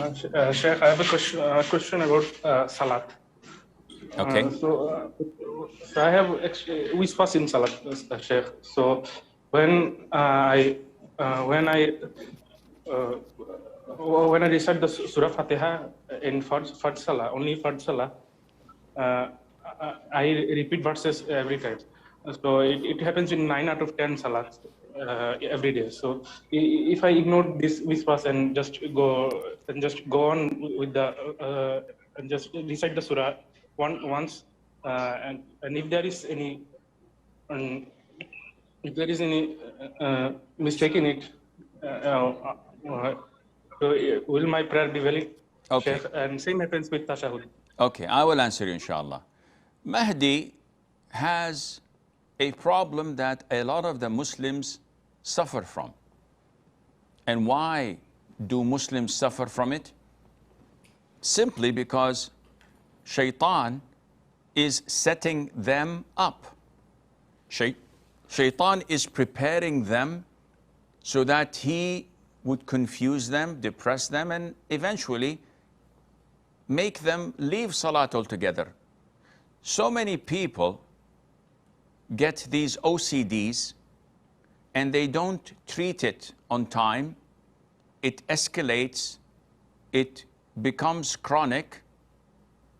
Sheikh, I have a question about Salat. Okay. So I have we fast in Salat, Sheikh. So when uh, when I recite the Surah Fatiha in Fard Salah, only Fard Salah, uh, I repeat verses every time. So it happens in 9 out of 10 salats every day. So if I ignore this verse and just go on with the and just recite the surah once, and if there is any um, mistake in it, so will my prayer be valid? Okay. Sheikh, and same happens with tashahud. Okay, I will answer you, inshallah. Mahdi has a problem that a lot of the Muslims suffer from. And why do Muslims suffer from it? Simply because shaitan is setting them up. Shaitan is preparing them so that he would confuse them, depress them, and eventually make them leave Salat altogether. So many people get these OCDs and they don't treat it on time. It escalates, it becomes chronic,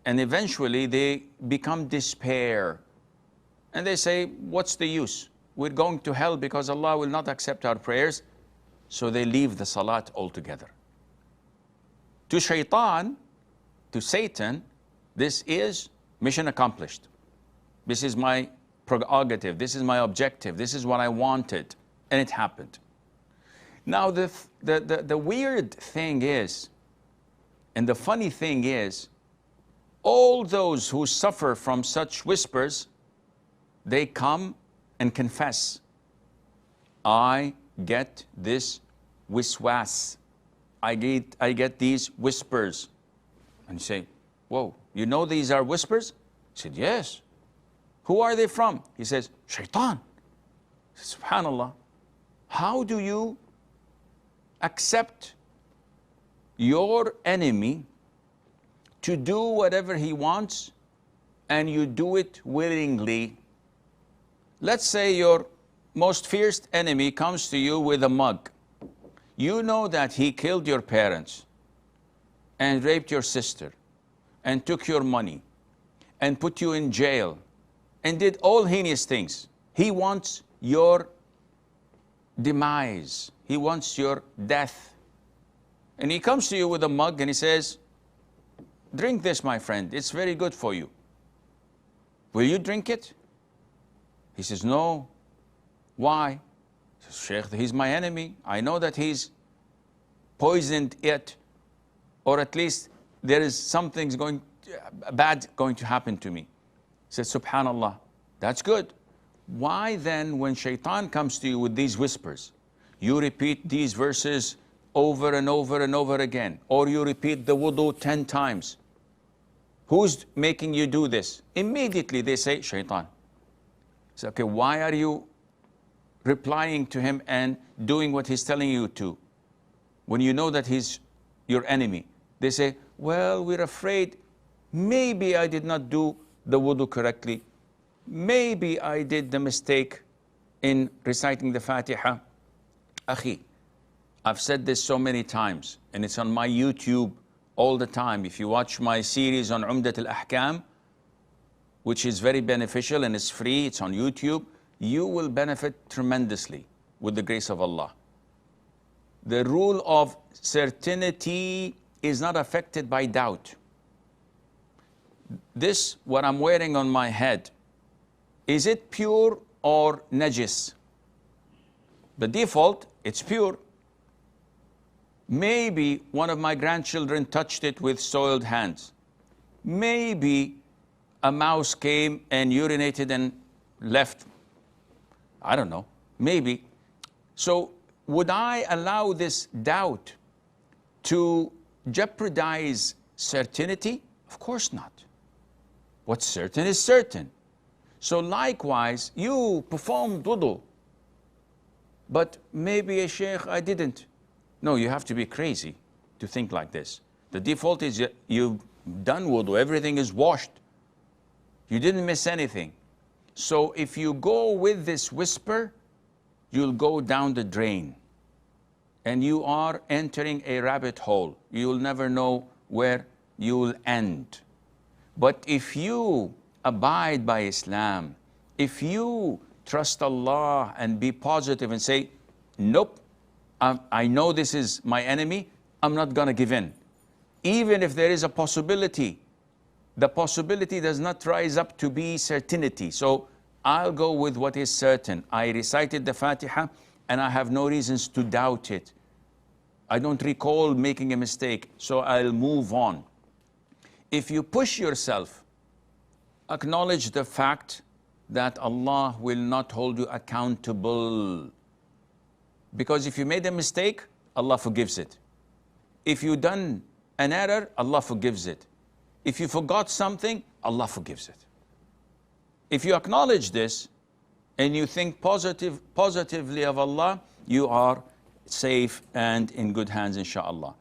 and eventually they become despair. And they say, what's the use? We're going to hell because Allah will not accept our prayers. So they leave the Salat altogether. To shaitan, to Satan, this is mission accomplished. This is my prerogative. This is my objective. This is what I wanted. And it happened. Now, the weird thing is, and the funny thing is, all those who suffer from such whispers, they come and confess, I get this wiswas. I get these whispers. And you say, whoa, you know these are whispers? He said, yes. Who are they from? He says, shaitan. Subhanallah. How do you accept your enemy to do whatever he wants and you do it willingly? Let's say your most fierce enemy comes to you with a mug. You know that he killed your parents and raped your sister and took your money and put you in jail and did all heinous things. He wants your demise. He wants your death. And he comes to you with a mug and he says, drink this, my friend. It's very good for you. Will you drink it? He says, no. Why? He says, Sheikh, he's my enemy. I know that he's poisoned it, or at least there is something bad going to happen to me. He says, subhanallah, that's good. Why then, when shaitan comes to you with these whispers, you repeat these verses over and over and over again, or you repeat the wudu 10 times? Who's making you do this? Immediately they say, shaitan. So, okay, why are you replying to him and doing what he's telling you to when you know that he's your enemy? They say, well, we're afraid maybe I did not do the wudu correctly. Maybe I did the mistake in reciting the Fatiha. Akhi, I've said this so many times, and it's on my YouTube all the time. If you watch my series on Umdat al-Ahkam, which is very beneficial and is free, it's on YouTube, you will benefit tremendously with the grace of Allah. The rule of certainty is not affected by doubt. This, what I'm wearing on my head, is it pure or najis? The default, it's pure. Maybe one of my grandchildren touched it with soiled hands. Maybe a mouse came and urinated and left. I don't know, maybe. So would I allow this doubt to jeopardize certainty? Of course not. What's certain is certain. So likewise, you performed wudu, but maybe a sheikh, I didn't. No, you have to be crazy to think like this. The default is you've done wudu, everything is washed. You didn't miss anything. So if you go with this whisper, you'll go down the drain. And you are entering a rabbit hole. You'll never know where you'll end. But if you abide by Islam, if you trust Allah and be positive and say, nope, I know this is my enemy, I'm not going to give in. Even if there is a possibility, the possibility does not rise up to be certainty. So I'll go with what is certain. I recited the Fatiha and I have no reasons to doubt it. I don't recall making a mistake, so I'll move on. If you push yourself, acknowledge the fact that Allah will not hold you accountable. Because if you made a mistake, Allah forgives it. If you done an error, Allah forgives it. If you forgot something, Allah forgives it. If you acknowledge this and you think positively of Allah, you are safe and in good hands, inshallah.